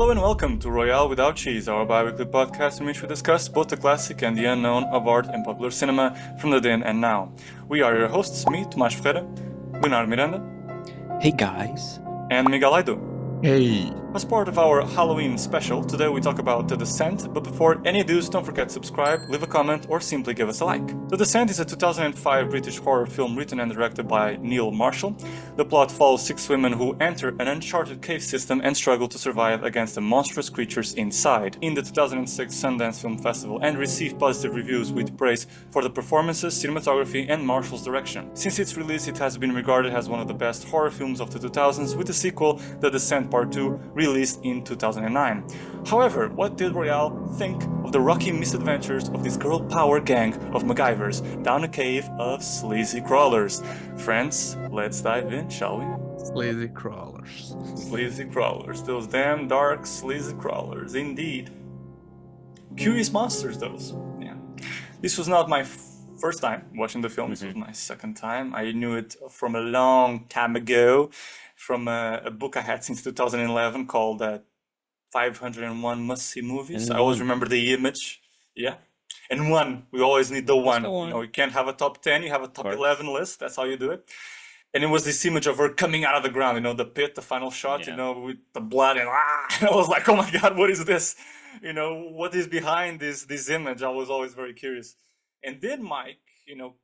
Hello and welcome to Royale Without Cheese, our bi-weekly podcast in which we discuss both the classic and the unknown of art and popular cinema from the then and now. We are your hosts, me, Tomás Ferreira, Leonardo Miranda, Hey guys. and Miguel Aido. Hey. As part of our Halloween special, today we talk about The Descent, but before any ado, don't forget to subscribe, leave a comment, or simply give us a like. The Descent is a 2005 British horror film written and directed by Neil Marshall. The plot follows 6 women who enter an uncharted cave system and struggle to survive against the monstrous creatures inside. In the 2006 Sundance Film Festival and received positive reviews with praise for the performances, cinematography, and Marshall's direction. Since its release, it has been regarded as one of the best horror films of the 2000s, with the sequel, The Descent Part 2, released in 2009. However, what did Royale think of the rocky misadventures of this girl power gang of MacGyvers down a cave of sleazy crawlers? Friends, let's dive in, shall we? Sleazy crawlers. Sleazy crawlers, those damn dark sleazy crawlers, indeed. Curious monsters, those. Yeah. This was not my first time watching the film, this was my second time. I knew it from a long time ago, from a book I had since 2011 called 501 Must-See Movies. I always remember the image. Yeah. And one. We always need the one. You know, you can't have a top 10, you have a top 11 list. That's how you do it. And it was this image of her coming out of the ground, you know, the pit, the final shot, you know, with the blood and and I was like, oh my God, what is this? You know, what is behind this image? I was always very curious. And then Mike, you know,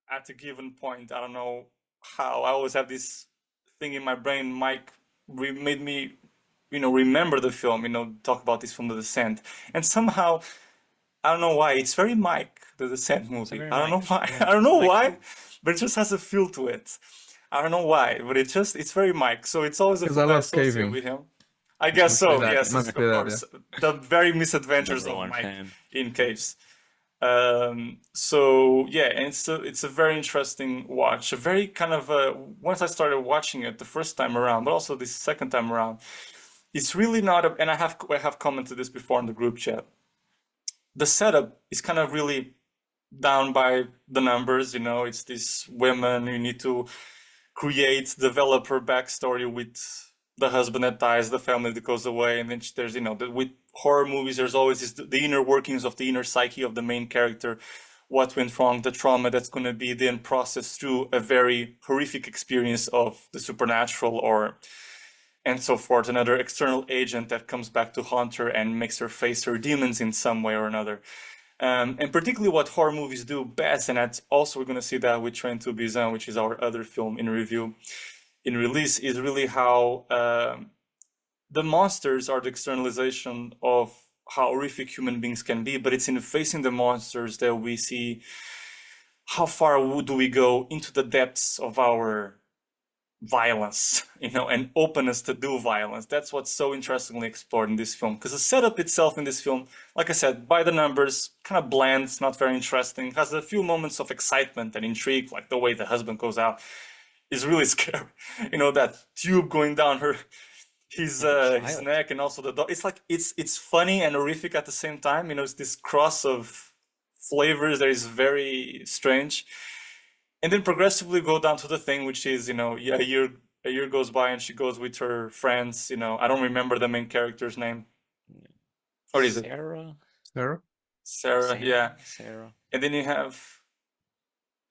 at a given point, I don't know how, I always have this thing in my brain. Mike made me, you know, remember the film, you know, talk about this from The Descent. And somehow, I don't know why, it's very Mike, The Descent movie. I don't know why. I don't know why, but it just has a feel to it. I don't know why, but it's very Mike. So it's always a film I associate with him. I guess so, yes, of course. The very misadventures of Mike in caves. So yeah, and it's a very interesting watch. A very kind of once I started watching it the first time around, but also this second time around, it's really not and I have commented this before in the group chat. The setup is kind of really down by the numbers, you know. It's these women, you need to develop her backstory with the husband that dies, the family that goes away, and then there's, you know, with horror movies, there's always the inner workings of the inner psyche of the main character, what went wrong, the trauma that's going to be then processed through a very horrific experience of the supernatural and so forth, another external agent that comes back to haunt her and makes her face her demons in some way or another. And particularly what horror movies do best, and that's also we're going to see that with Train to Busan, which is our other film in review, in release, is really how the monsters are the externalization of how horrific human beings can be, but it's in facing the monsters that we see how far do we go into the depths of our violence, you know, and openness to do violence. That's what's so interestingly explored in this film, because the setup itself in this film, like I said, by the numbers, kind of bland, it's not very interesting, has a few moments of excitement and intrigue, like the way the husband goes out is really scary. You know, that tube going down his neck, and also the dog. It's like it's funny and horrific at the same time. You know, it's this cross of flavors that is very strange. And then progressively go down to the thing, which is, you know, a year goes by and she goes with her friends. You know, I don't remember the main character's name. Or is it Sarah? Yeah. Sarah. And then you have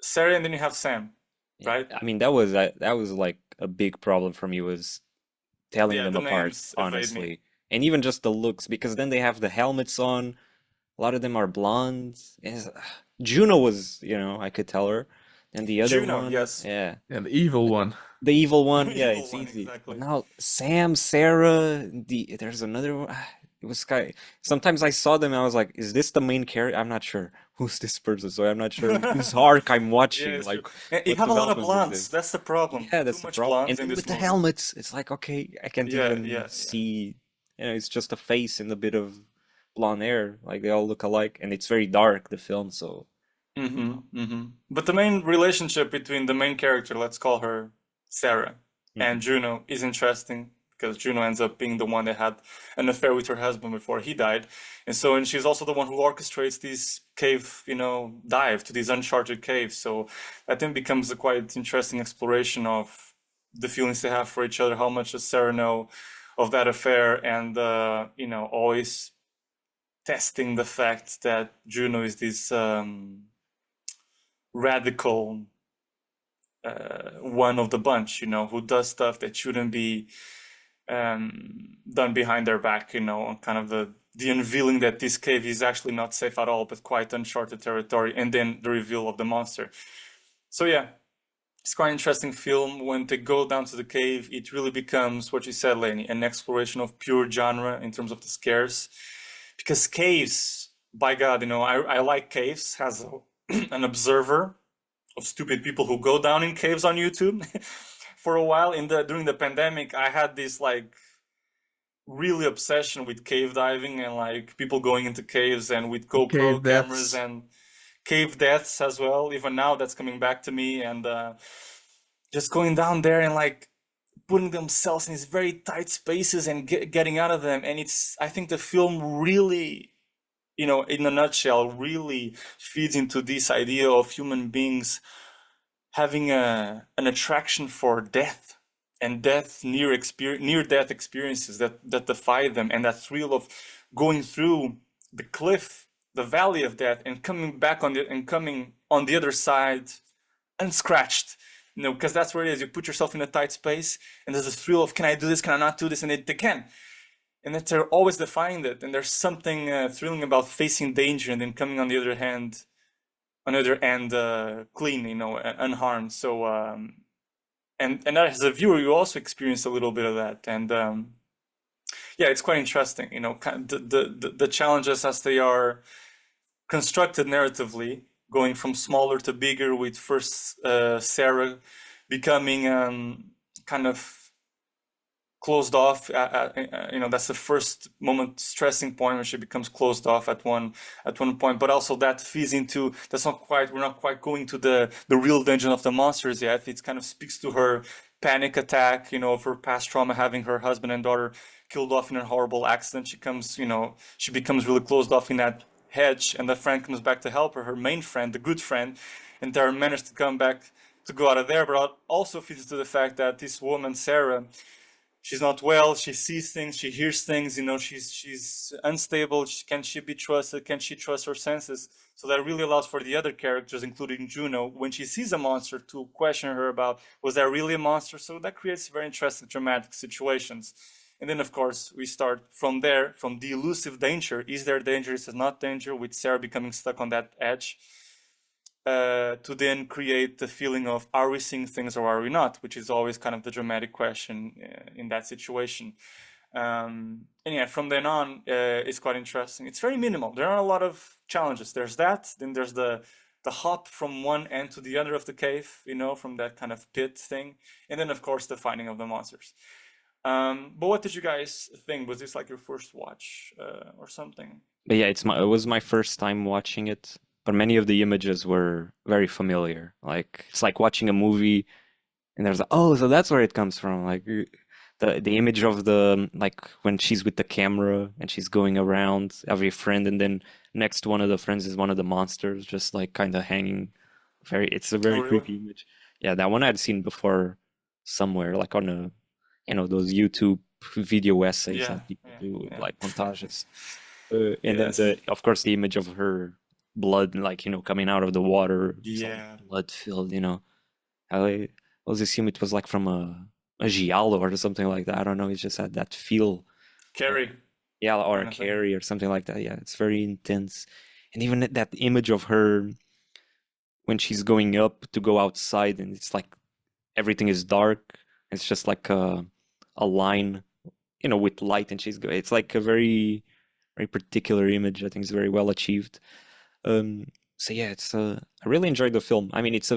Sarah, and then you have Sam. Right? I mean, that was like a big problem for me, was telling them apart, honestly. And even just the looks, because then they have the helmets on. A lot of them are blondes. Juno was, you know, I could tell her. And the other Juno, one, yes. yeah. And the evil one. The evil one, yeah, it's easy. Exactly. Now, Sam, Sarah, there's another one. It was sometimes I saw them and I was like, is this the main character? I'm not sure who's this person, so I'm not sure whose arc I'm watching. Yeah, like, you have a lot of blondes. That's the problem. Yeah, that's the problem. And with the helmets, it's like, okay, I can't even see. You know, it's just a face and a bit of blonde hair. Like, they all look alike, and it's very dark, the film. So. But the main relationship between the main character, let's call her Sarah, and Juno is interesting, because Juno ends up being the one that had an affair with her husband before he died. And she's also the one who orchestrates this cave, you know, dive to these uncharted caves. So that then becomes a quite interesting exploration of the feelings they have for each other. How much does Sarah know of that affair, and always testing the fact that Juno is this radical one of the bunch, who does stuff that shouldn't be done behind their back, kind of the unveiling that this cave is actually not safe at all, but quite uncharted territory, and then the reveal of the monster. So yeah, it's quite an interesting film. When they go down to the cave, it really becomes what you said, Lenny, an exploration of pure genre in terms of the scares. Because caves, by God, I like caves. As an observer of stupid people who go down in caves on YouTube. For a while during the pandemic, I had this like really obsession with cave diving and like people going into caves, and with GoPro cameras and cave deaths as well. Even now, that's coming back to me, and just going down there and like putting themselves in these very tight spaces and getting out of them. And I think the film really, in a nutshell, really feeds into this idea of human beings having an attraction for death, and death, near death experiences that defy them, and that thrill of going through the cliff, the valley of death, and coming back coming on the other side unscratched. Because that's where it is. You put yourself in a tight space, and there's a thrill of, can I do this? Can I not do this? And they can. And that they're always defying it. And there's something thrilling about facing danger and then coming on the other end clean, unharmed. So, and as a viewer, you also experience a little bit of that. And yeah, it's quite interesting. The challenges as they are constructed narratively, going from smaller to bigger, with first Sarah becoming kind of closed off. That's the first moment, stressing point, when she becomes closed off at one point. But also that feeds into, we're not quite going to the real dungeon of the monsters yet. It kind of speaks to her panic attack, of her past trauma, having her husband and daughter killed off in a horrible accident. She becomes really closed off in that hedge, and the friend comes back to help her main friend, the good friend, and they managed to come back to go out of there. But also feeds to the fact that this woman, Sarah, she's not well. She sees things, she hears things. She's unstable. Can she be trusted? Can she trust her senses? So that really allows for the other characters, including Juno, when she sees a monster, to question her about, was that really a monster? So that creates very interesting, dramatic situations. And then, of course, we start from there, from the elusive danger. Is there danger? Is there not danger? With Sarah becoming stuck on that edge, to then create the feeling of, are we seeing things or are we not? Which is always kind of the dramatic question in that situation. And yeah, from then on, it's quite interesting. It's very minimal. There are a lot of challenges. There's that. Then there's the hop from one end to the other of the cave, from that kind of pit thing. And then, of course, the finding of the monsters. But what did you guys think? Was this like your first watch or something? But yeah, it was my first time watching it, but many of the images were very familiar. Like, it's like watching a movie, and there's so that's where it comes from. Like the image of like when she's with the camera and she's going around every friend, and then next to one of the friends is one of the monsters, just like kind of hanging. It's a very creepy image. Yeah, that one I'd seen before somewhere, like on those YouTube video essays that people do, like montages. And then of course the image of her blood, like, coming out of the water, blood filled, I always assume it was like from a giallo or something like that. I don't know, it just had that feel. Carrie. Yeah, or a Carrie or something like that. Yeah, it's very intense. And even that image of her when she's going up to go outside, and it's like everything is dark. It's just like a line, with light, and it's like a very, very particular image. I think it's very well achieved. So yeah, I really enjoyed the film. I mean, as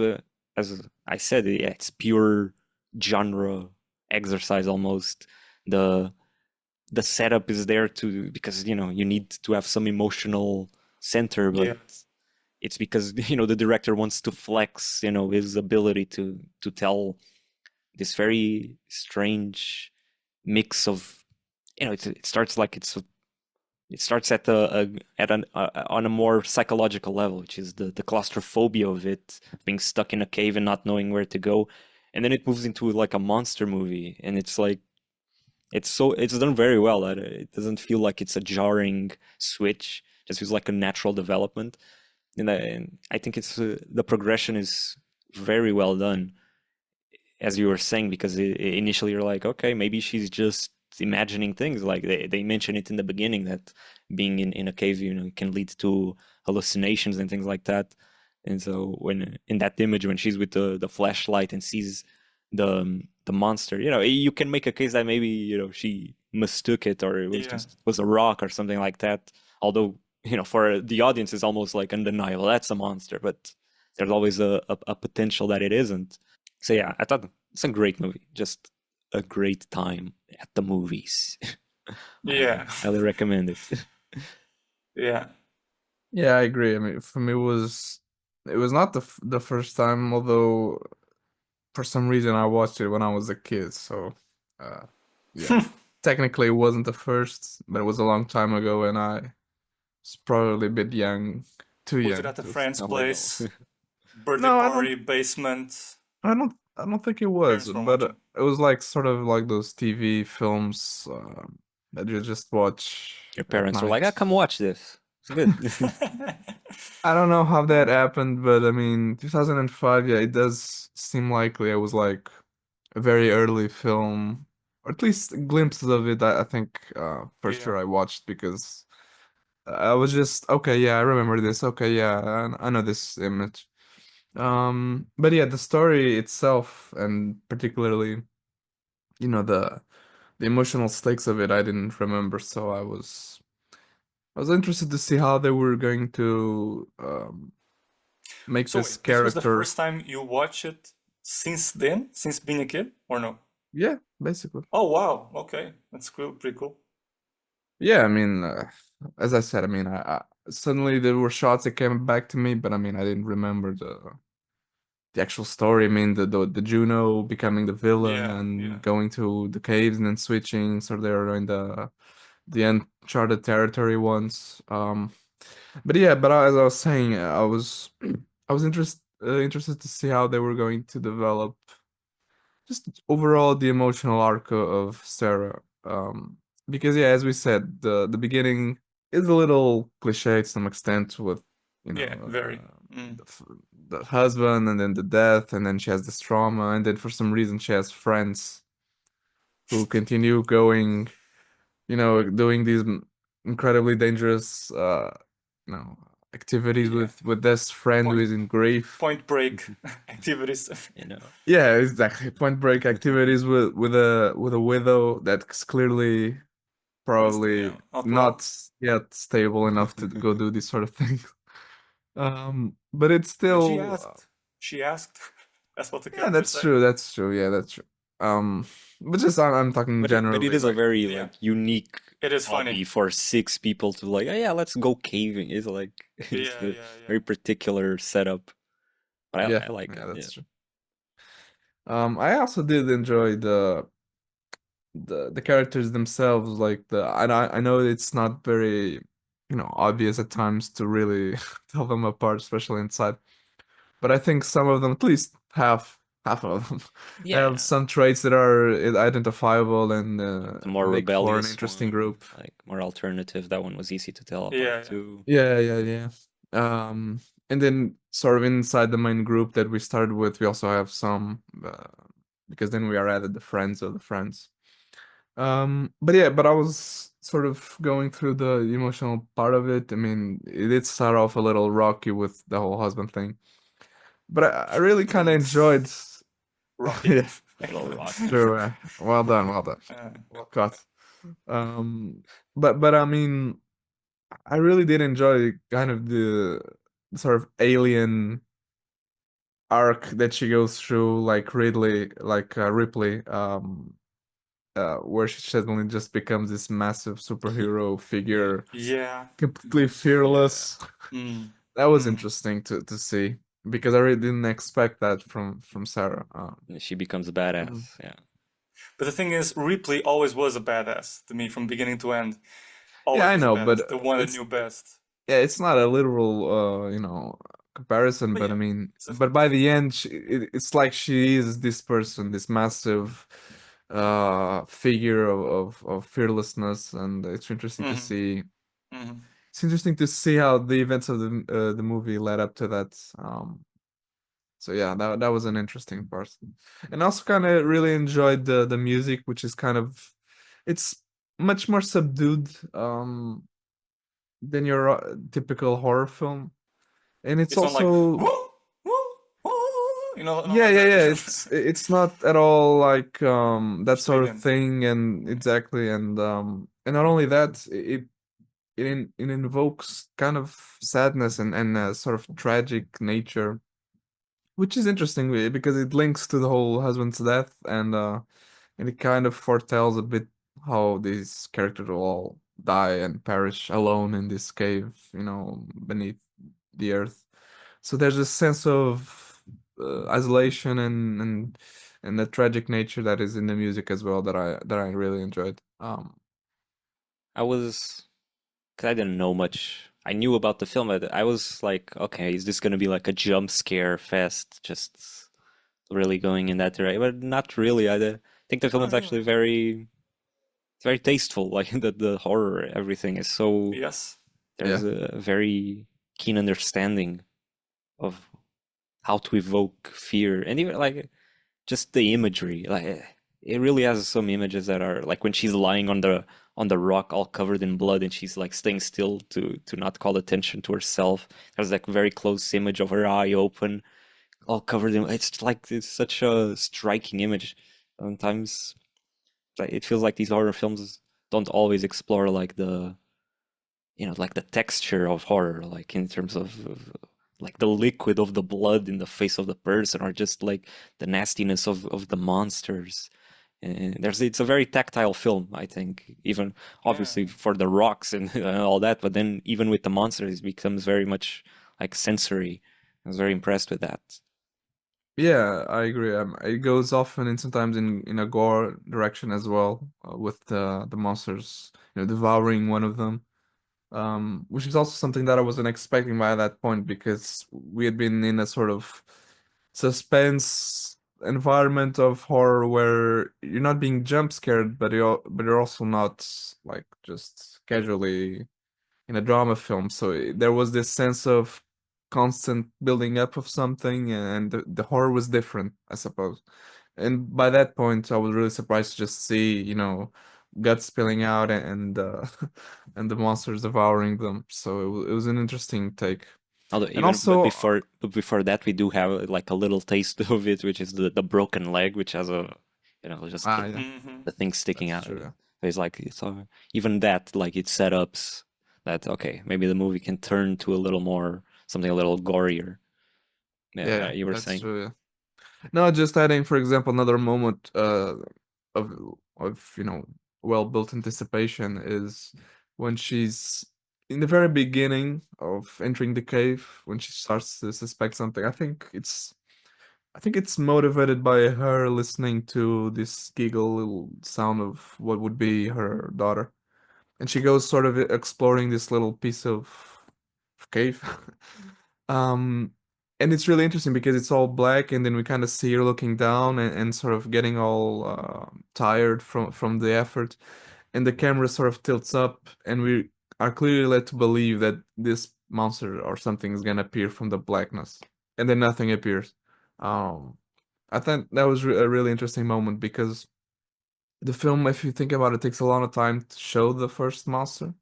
I said, it's pure genre exercise almost. The setup is there because you need to have some emotional center, but it's because the director wants to flex his ability to tell this very strange mix of it starts on a more psychological level, which is the claustrophobia of it, being stuck in a cave and not knowing where to go, and then it moves into like a monster movie, and it's like it's done very well. That it doesn't feel like it's a jarring switch. It just feels like a natural development. And I think it's the progression is very well done, as you were saying, because initially you're like, okay, maybe she's just imagining things. Like they mention it in the beginning that being in a cave, can lead to hallucinations and things like that. And so when in that image, when she's with the flashlight and sees the monster, you can make a case that maybe she mistook it, or it was Yeah. just was a rock or something like that. Although for the audience, it's almost like undeniable that's a monster, but there's always a potential that it isn't. So yeah, I thought it's a great movie. Just a great time at the movies. I Yeah. highly recommend it. Yeah. Yeah, I agree. I mean, for me, it was not the first time, although for some reason I watched it when I was a kid. So, uh, yeah, technically it wasn't the first, but it was a long time ago, and I was probably a bit young, too Was it young at a to. friend's Oh my god. place? Birthday No, I don't. party, basement, I don't think it was, parents were but watching. it was like sort of like those TV films that you just watch Your at parents were like, night. "Ah, come watch this. It's good." I don't know how that happened, but I mean, 2005, yeah, it does seem likely. It was like a very early film, or at least glimpses of it. I think for Yeah. sure I watched because I was just okay. Yeah, I remember this. Okay, yeah, I know this image. But yeah, the story itself, and particularly, the emotional stakes of it, I didn't remember. So I was interested to see how they were going to make So this wait, this was the character. first time you watch it since then, since being a kid, or no? Yeah, basically. Oh wow, okay, that's cool, pretty cool. Yeah, I mean, as I said, I mean, suddenly there were shots that came back to me, but I mean, I didn't remember the actual story. I mean, the Juno becoming the villain Yeah, yeah, and going to the caves and then switching, so they're in the uncharted territory once. But yeah, but as I was saying, I was interested to see how they were going to develop just overall the emotional arc of Sarah. Because yeah, as we said, the beginning is a little cliche to some extent with you yeah, know very. uh, Mm. the, f- the husband and then the death, and then she has this trauma, and then for some reason she has friends who continue going, doing these incredibly dangerous you know activities Yeah, with this friend who point is in grief. point break activities. You know. Yeah, exactly. Point break activities with a widow that's clearly Yeah, probably not well. not yet stable enough to go do these sort of things. But it's But she still asked. She asked. That's what the yeah, characters that's say. true. That's true. Yeah, that's true. But just I'm talking But it generally, is a like very Yeah, like unique it is hobby funny. for six people to like, oh yeah, let's go caving. It's like just Yeah, a yeah, yeah. very particular setup. But yeah, I like yeah, it. Yeah. that's true. I also did enjoy the characters themselves, like I know it's not very obvious at times to really tell them apart, especially inside. But I think some of them, at least half of them, have Yeah. some traits that are identifiable and The more make for an rebellious interesting one, group. like more alternative, that one was easy to tell apart Yeah, yeah. too. Yeah, yeah, yeah. And then sort of inside the main group that we started with, we also have some because then we are added the friends of the friends. But yeah, but I was sort of going through the emotional part of it. I mean, it did start off a little rocky with the whole husband thing, but I really kind of enjoyed. Rocky. Yeah, Little that's rocky. true. Well done, well done, Uh, well caught. But I mean, I really did enjoy kind of the sort of alien arc that she goes through, like Ripley, where she suddenly just becomes this massive superhero figure, yeah, completely yeah. fearless. Mm, That was mm. interesting to see because I really didn't expect that from Sarah. She becomes a It was- badass. Yeah. But the thing is, Ripley always was a badass to me from beginning to end. yeah, Always I was a know, but badass. The one that it's knew best. yeah, it's not a literal comparison, But but I yeah, mean, it's a but by the end, it's like she is this person, this massive figure of fearlessness, and it's interesting to Hmm. see. Hmm. It's interesting to see how the events of the movie led up to that. So yeah, that was an interesting part, and also kind of really enjoyed the music, which is kind of, it's much more subdued than your typical horror film, and it's It's not like also, woo, woo, woo, not yeah, like yeah, that. yeah. It's not at all like that sort of Strident. thing, and exactly, and not only that, it invokes kind of sadness and a sort of tragic nature, which is interesting because it links to the whole husband's death, and it kind of foretells a bit how these characters will all die and perish alone in this cave, beneath the earth. So there's a sense of isolation and the tragic nature that is in the music as well that I really enjoyed. I was, cause I didn't know much. I knew about the film, but I was like, okay, is this gonna be like a jump scare fest? Just really going in that direction, but not really. Think the film No, is actually very tasteful. Like the horror, everything is so. yes. There's Yeah, a very keen understanding of how to evoke fear, and even like just the imagery. Like it really has some images that are like when she's lying on the rock, all covered in blood, and she's like staying still to not call attention to herself. There's like very close image of her eye open, all covered in. It's like it's such a striking image. Sometimes like, it feels like these horror films don't always explore like like the texture of horror, like in terms of like the liquid of the blood in the face of the person, or just like the nastiness of the monsters. And it's a very tactile film, I think, even Yeah. obviously for the rocks and, and all that, but then even with the monsters, it becomes very much like sensory. I was very impressed with that. yeah, I agree. It goes often and sometimes in a gore direction as well, with the monsters, devouring one of them. Which is also something that I wasn't expecting by that point because we had been in a sort of suspense environment of horror where you're not being jump scared, but you're also not like just casually in a drama film. So there was this sense of constant building up of something, and the horror was different, I suppose. And by that point, I was really surprised to just see, guts spilling out and and the monsters devouring them. So it was an interesting take. Although And even also, but before that, we do have like a little taste of it, which is the broken leg, which has a just yeah, Hmm. the thing sticking that's out. true. It's like even that like it setups that okay, maybe the movie can turn to a little more something a little gorier. Yeah, Yeah, yeah, you were that's saying. true. Yeah. No, just adding, for example, another moment of of well built anticipation is when she's in the very beginning of entering the cave, when she starts to suspect something. I think it's motivated by her listening to this giggle little sound of what would be her daughter, and she goes sort of exploring this little piece of cave. um, and it's really interesting because it's all black, and then we kind of see her looking down and sort of getting all tired from the effort, and the camera sort of tilts up, and we are clearly led to believe that this monster or something is gonna appear from the blackness, and then nothing appears. Um, I think that was a really interesting moment because the film, if you think about it, takes a lot of time to show the first monster,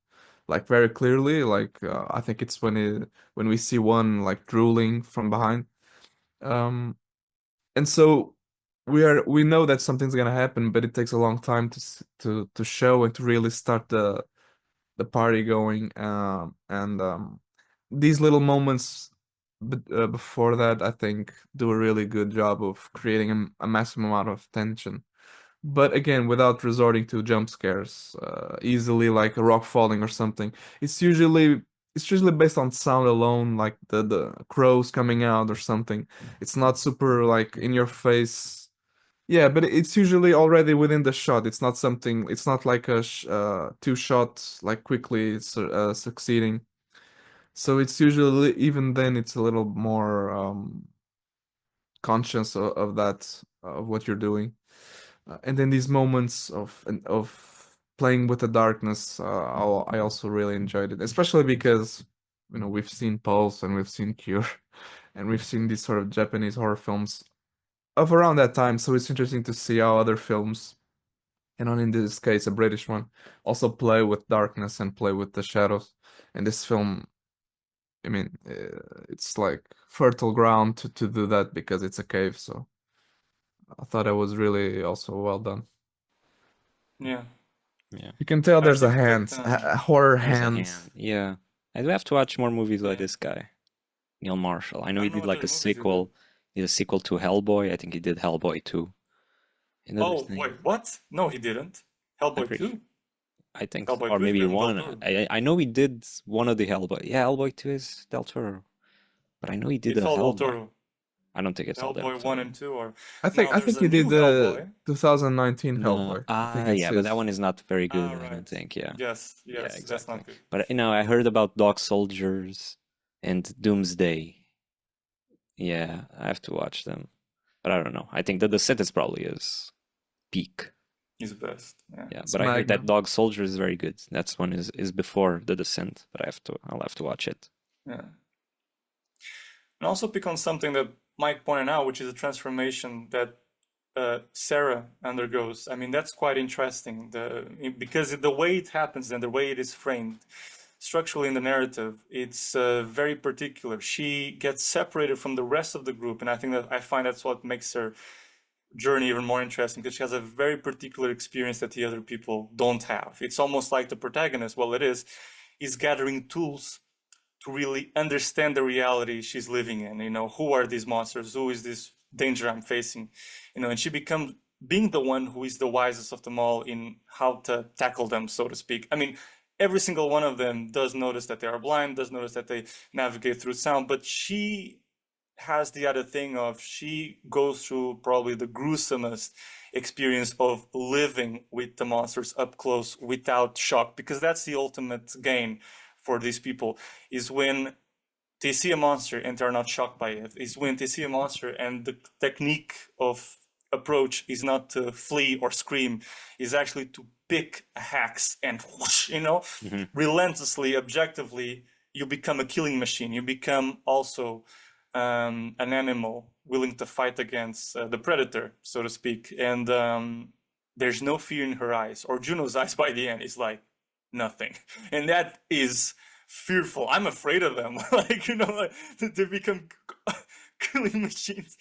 like very clearly. Like I think it's when we see one like drooling from behind, um, and so we know that something's gonna happen, but it takes a long time to show and to really start the party going. And these little moments before that, I think, do a really good job of creating a massive amount of tension, but again without resorting to jump scares easily, like a rock falling or something. It's usually based on sound alone, like the crows coming out or something. It's not super like in your face. Yeah, but it's usually already within the shot. It's not like a two shots like quickly succeeding. So it's usually, even then, it's a little more conscious of that, of what you're doing. And then these moments of playing with the darkness, I also really enjoyed it, especially because we've seen Pulse and we've seen Cure, and we've seen these sort of Japanese horror films of around that time. So it's interesting to see how other films, and on in this case a British one, also play with darkness and play with the shadows. And this film, I mean, it's like fertile ground to do that because it's a cave. So I thought it was really also well done. Yeah. Yeah. You can tell I there's a think hand, that a horror There's a hand. hand. Yeah. I do have to watch more movies by yeah. this guy, Neil Marshall. I know I he don't know did what like other a movies he did. sequel. He did a sequel to Hellboy. I think he did Hellboy 2. Another Oh, thing. wait, what? No, he didn't. I'm Hellboy pretty 2? I think Hellboy or 2 is maybe Del one. Toro. I know he did one of the Hellboy. Yeah, Hellboy 2 is Del Toro. But I know he did It's a all Del Hellboy. Toro. I don't think it's all Del Hellboy 1 Toro. and 2 are. I think Now, I there's think a he did new the Hellboy. 2019 No, Hellboy. I think it's yeah, but that his. one is not very Ah, good, I don't right. think. Yeah. Yes, Yeah, yes, that's exactly. not good. But I heard about Dog Soldiers and Doomsday. Yeah, I have to watch them. But I don't know. I think that The Descent is probably his peak. He's the best. Yeah. Yeah, It's but I heard that Magnum. Dog Soldier is very good. That's one is before The Descent, but I'll have to watch it. Yeah. And also pick on something that Mike pointed out, which is a transformation that Sarah undergoes. I mean, that's quite interesting. Because the way it happens and the way it is framed structurally in the narrative, it's very particular. She gets separated from the rest of the group, and I find that's what makes her journey even more interesting because she has a very particular experience that the other people don't have. It's almost like the protagonist, well, it is gathering tools to really understand the reality she's living in. Who are these monsters? Who is this danger I'm facing? And she becomes being the one who is the wisest of them all in how to tackle them, so to speak. I mean, every single one of them does notice that they are blind, does notice that they navigate through sound, but she has the other thing of she goes through probably the gruesomest experience of living with the monsters up close without shock, because that's the ultimate gain for these people, is when they see a monster and they're not shocked by it, is when they see a monster and the technique of approach is not to flee or scream, is actually to pick a axe and whoosh, Hmm. relentlessly, objectively, you become a killing machine. You become also an animal willing to fight against the predator, so to speak. And there's no fear in her eyes, or Juno's eyes by the end is like nothing. And that is fearful. I'm afraid of them. Like, they become killing machines.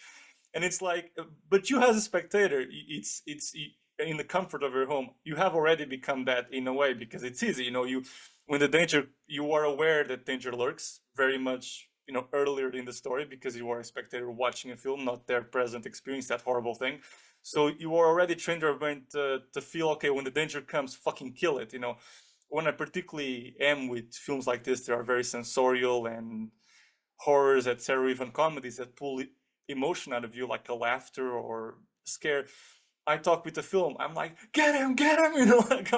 And it's like, but you as a spectator, it's in the comfort of your home, you have already become that in a way, because it's easy. When the danger, you are aware that danger lurks very much, earlier in the story, because you are a spectator watching a film, not their present experience, that horrible thing. So you are already trained your brain to feel, okay, when the danger comes, fucking kill it. When I particularly am with films like this, they are very sensorial, and horrors, etc., even comedies that pull emotion out of you, like a laughter or scare. I talk with the film. I'm like, get him, get him. Like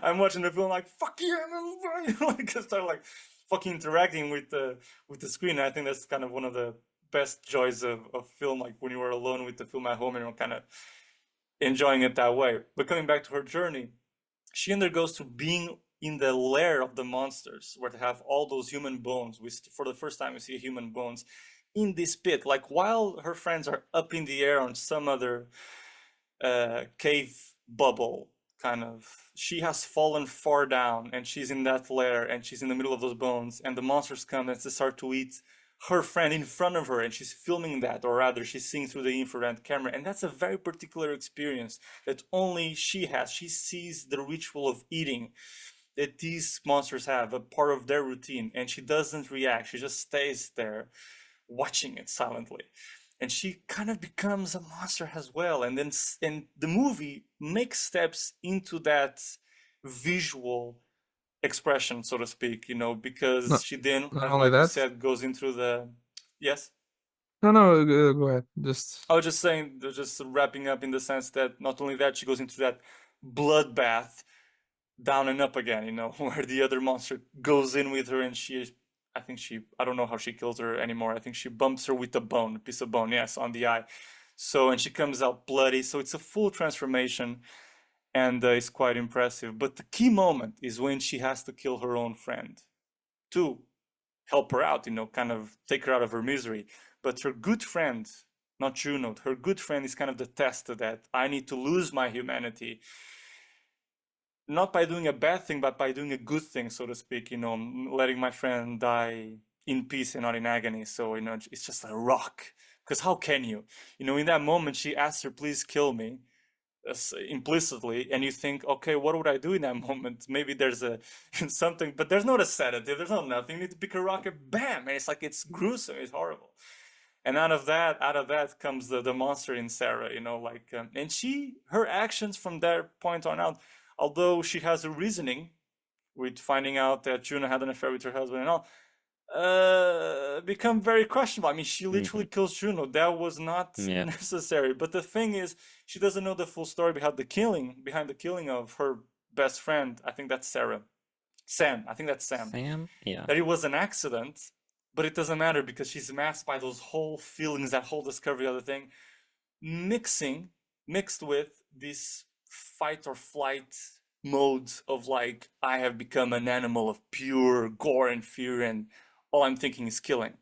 I'm watching the film, like fuck yeah, like I start like fucking interacting with the screen. And I think that's kind of one of the best joys of film, like when you are alone with the film at home and you're kind of enjoying it that way. But coming back to her journey, she undergoes to being in the lair of the monsters, where they have all those human bones. For the first time, we see human bones in this pit. Like, while her friends are up in the air on some other cave bubble, kind of, she has fallen far down, and she's in that lair, and she's in the middle of those bones, and the monsters come and they start to eat her friend in front of her, and she's filming that, or rather she's seeing through the infrared camera. And that's a very particular experience that only she has. She sees the ritual of eating that these monsters have, a part of their routine, and she doesn't react. She just stays there watching it silently, and she kind of becomes a monster as well. And the movie makes steps into that visual expression, so to speak, because Not she then, not as only Michael that. said, goes into the. Yes, No, no, go ahead. Just I was just saying, just wrapping up in the sense that not only that, she goes into that bloodbath down and up again, where the other monster goes in with her, and I don't know how she kills her anymore. I think she bumps her with a piece of bone, yes, on the eye, So, and she comes out bloody. So it's a full transformation, and it's quite impressive. But the key moment is when she has to kill her own friend to help her out, kind of take her out of her misery. But her good friend, not Juno, her good friend is kind of the test of that. I need to lose my humanity, not by doing a bad thing, but by doing a good thing, so to speak, letting my friend die in peace and not in agony. So, it's just a rock. Because how can you? In that moment, she asks her, please kill me, implicitly, and you think, okay, what would I do in that moment? Maybe there's something, but there's not a sedative, there's not nothing. You need to pick a rock and bam, and it's like, it's gruesome, it's horrible. And out of that comes the monster in Sarah, and her actions from that point on out, although she has a reasoning with finding out that Juno had an affair with her husband and all, become very questionable. I mean, she literally kills Juno. That was not necessary. But the thing is, she doesn't know the full story behind the killing of her best friend. I think that's Sam. I think that's Sam. Yeah. That it was an accident, but it doesn't matter because she's masked by those whole feelings, that whole discovery of the thing, mixed with this fight or flight mode of like, I have become an animal of pure gore and fear, and all I'm thinking is killing.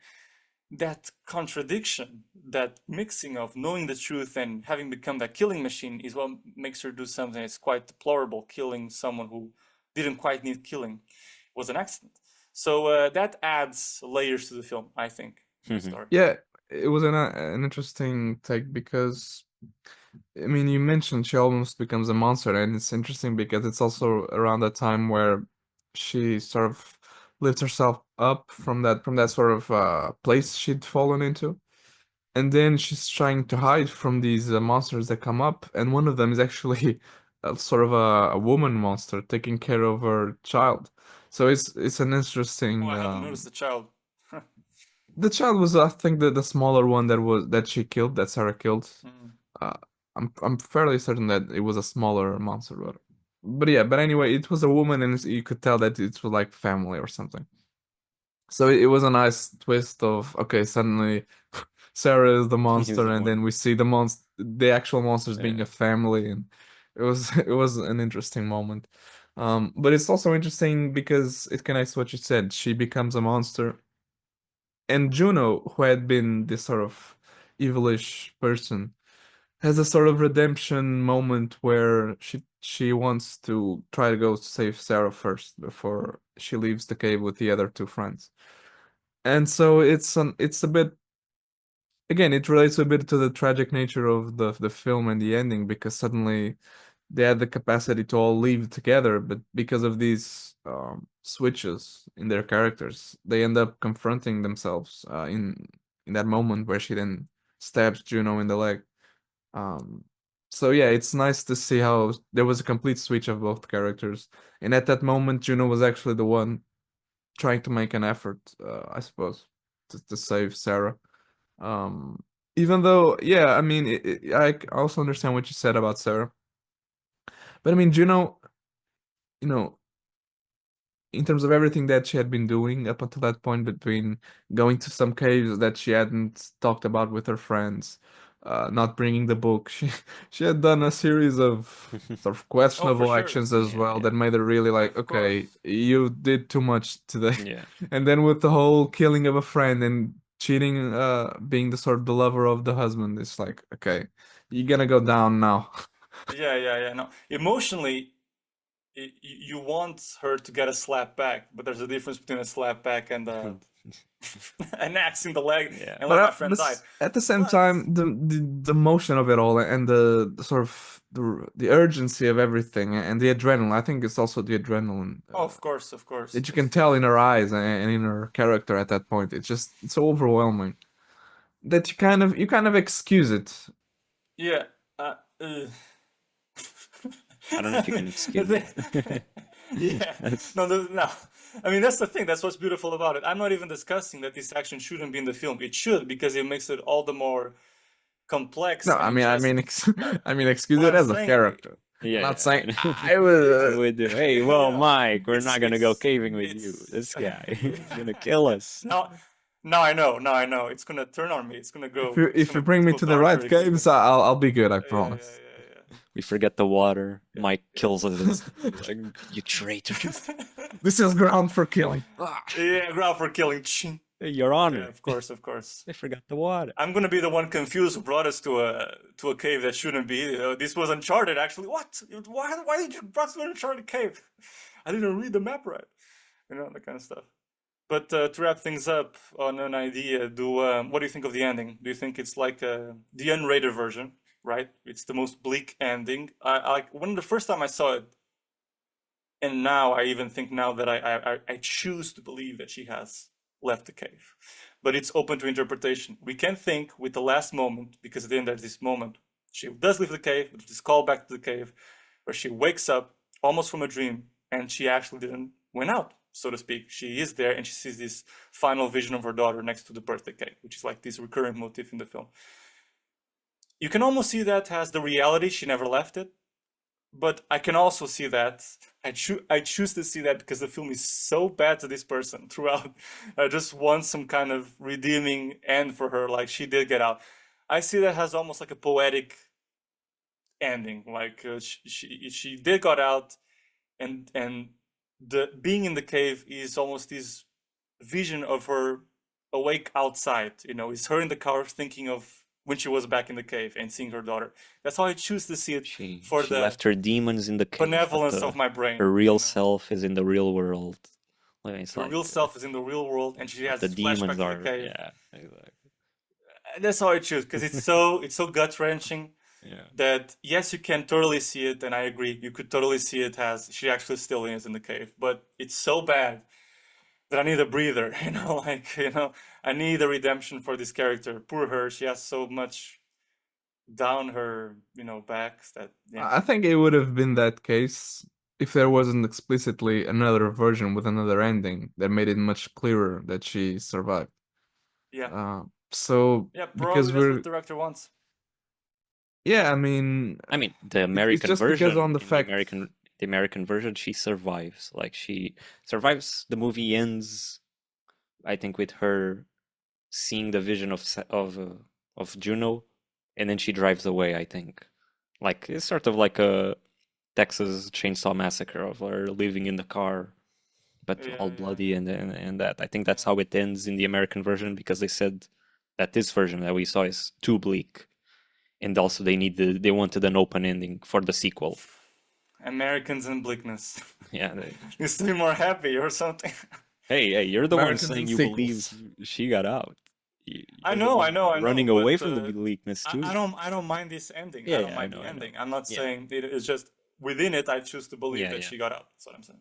That contradiction, that mixing of knowing the truth and having become that killing machine is what makes her do something that's quite deplorable, killing someone who didn't quite need killing. It was an accident. So that adds layers to the film, I think. Story. Yeah, it was an interesting take because, I mean, you mentioned she almost becomes a monster, and it's interesting because it's also around that time where she sort of lifts herself up from that sort of place she'd fallen into, and then she's trying to hide from these monsters that come up, and one of them is actually sort of a woman monster taking care of her child. So it's an interesting. Oh, I haven't noticed the child. The child was, I think, the smaller one that she killed, that Sarah killed. I'm fairly certain that it was a smaller monster, but yeah. But anyway, it was a woman, and you could tell that it was like family or something. So it was a nice twist of, okay, suddenly Sarah is the monster, and then we see the actual monsters being a family, and it was an interesting moment. But it's also interesting because it connects to what you said. She becomes a monster, and Juno, who had been this sort of evilish person, has a sort of redemption moment where she wants to try to go save Sarah first before she leaves the cave with the other two friends. And so it's a bit, again, it relates a bit to the tragic nature of the film and the ending, because suddenly they had the capacity to all live together, but because of these switches in their characters, they end up confronting themselves in that moment where she then stabs Juno in the leg. So yeah, it's nice to see how there was a complete switch of both characters, and at that moment, Juno was actually the one trying to make an effort, I suppose, to save Sarah. Even though, yeah, I mean, I also understand what you said about Sarah, but I mean, Juno, you know, in terms of everything that she had been doing up until that point, between going to some caves that she hadn't talked about with her friends, not bringing the book, she had done a series of sort of questionable sure. actions as well that made her really like, okay, you did too much today. Yeah. And then with the whole killing of a friend and cheating, being the sort of the lover of the husband, it's like, okay, you're gonna go down now. Yeah. No, emotionally, you want her to get a slap back, but there's a difference between a slap back and an axe in the leg and let my friend die. At the same time, the motion of it all and the sort of the urgency of everything and the adrenaline. I think it's also the adrenaline. Of course. That you can tell in her eyes and in her character at that point. It's so overwhelming that you kind of excuse it. Yeah. I don't know if you can excuse it. Yeah. No. I mean, that's the thing. That's what's beautiful about it. I'm not even discussing that this action shouldn't be in the film. It should, because it makes it all the more complex. No, I mean, excuse it as a character. Yeah, not saying I would. Hey, well, Mike, we're not gonna go caving with you. This guy is gonna kill us. Now I know. It's gonna turn on me. It's gonna go. If you bring me go to the dark right very quickly. caves, I'll be good. I Yeah, promise. We forget the water. Mike kills us instantly. Like, you traitors. This is ground for killing. Yeah, ground for killing. Your Honor. Yeah, of course. They forgot the water. I'm gonna be the one confused who brought us to a cave that shouldn't be. This was Uncharted, actually. What? Why did you brought us to an Uncharted cave? I didn't read the map right. That kind of stuff. But to wrap things up on an idea, what do you think of the ending? Do you think it's like the unrated version, right? It's the most bleak ending. I when the first time I saw it, and now I even think now that I choose to believe that she has left the cave, but it's open to interpretation. We can think with the last moment, because then there's this moment she does leave the cave, there's this call back to the cave, where she wakes up almost from a dream, and she actually didn't went out, so to speak. She is there, and she sees this final vision of her daughter next to the birthday cake, which is like this recurring motif in the film. You can almost see that as the reality, she never left it, but I can also see that I choose to see that because the film is so bad to this person throughout. I just want some kind of redeeming end for her, like she did get out. I see that as almost like a poetic ending, like she did got out, and the being in the cave is almost this vision of her awake outside. Is her in the car thinking of when she was back in the cave and seeing her daughter. That's how I choose to see it. She the left her demons in the cave. Benevolence of my brain. Her real self is in the real world. Her real self is in the real world, and she has the flashback demons to are. the cave. Yeah, exactly. That's how I choose, because it's so gut wrenching. Yeah. That yes, you can totally see it, and I agree. You could totally see it as she actually still is in the cave, but it's so bad that I need a breather. I need a redemption for this character. Poor her. She has so much down her, back that. Yeah. I think it would have been that case if there wasn't explicitly another version with another ending that made it much clearer that she survived. Yeah. So Yeah, because probably that's what the director wants. Yeah, I mean, the American just version. because on the in fact the American version, she survives. Like she survives. The movie ends, I think, with her seeing the vision of Juno, and then she drives away. I think, like it's sort of like a Texas Chainsaw Massacre of her living in the car, but all bloody and that. I think that's how it ends in the American version, because they said that this version that we saw is too bleak. And also they wanted an open ending for the sequel. Americans and bleakness. Yeah. Used to be more happy or something. Hey, you're the Americans one saying and you sequels. believe she got out. I know. Running away from the bleakness too. I don't mind this ending. Yeah, I don't mind the ending. I'm not saying it's just within it. I choose to believe that she got out. That's what I'm saying.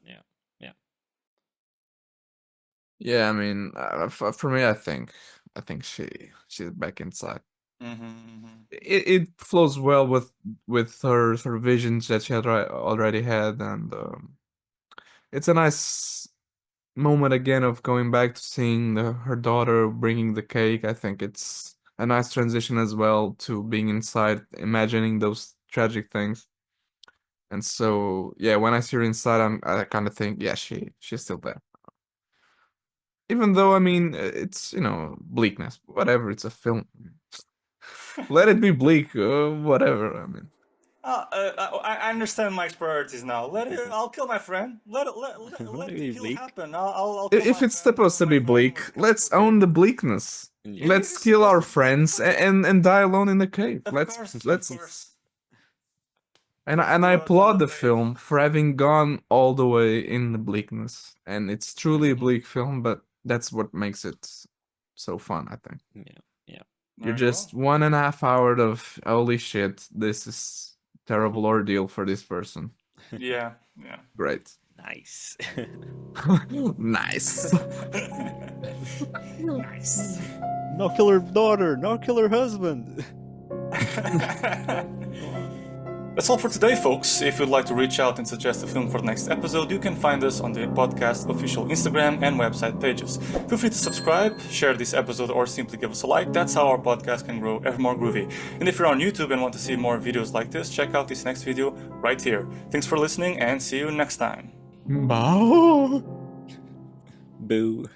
Yeah, I mean, for me, I think she's back inside. It flows well with her sort of visions that she had already had, and it's a nice moment again of going back to seeing her daughter bringing the cake. I think it's a nice transition as well to being inside, imagining those tragic things. And so, yeah, when I see her inside, I kind of think, yeah, she's still there. Even though, I mean, it's, bleakness. Whatever, it's a film. Let it be bleak, whatever, I mean. I understand Mike's priorities now. I'll kill my friend. Let the kill happen. I'll kill If my it's friend, supposed to be bleak, let's own the bleakness. Let's kill our friends and die alone in the cave. Of course. And I applaud the film for having gone all the way in the bleakness. And it's truly a bleak film, but that's what makes it so fun, I think. Yeah. You're just 1.5 hours of holy shit, this is terrible ordeal for this person. Yeah. Great. Nice. Nice. Nice. No kill her daughter, no kill her husband. That's all for today, folks. If you'd like to reach out and suggest a film for the next episode, you can find us on the podcast official Instagram and website pages. Feel free to subscribe, share this episode, or simply give us a like. That's how our podcast can grow ever more groovy. And if you're on YouTube and want to see more videos like this, check out this next video right here. Thanks for listening, and see you next time. Bye. Boo.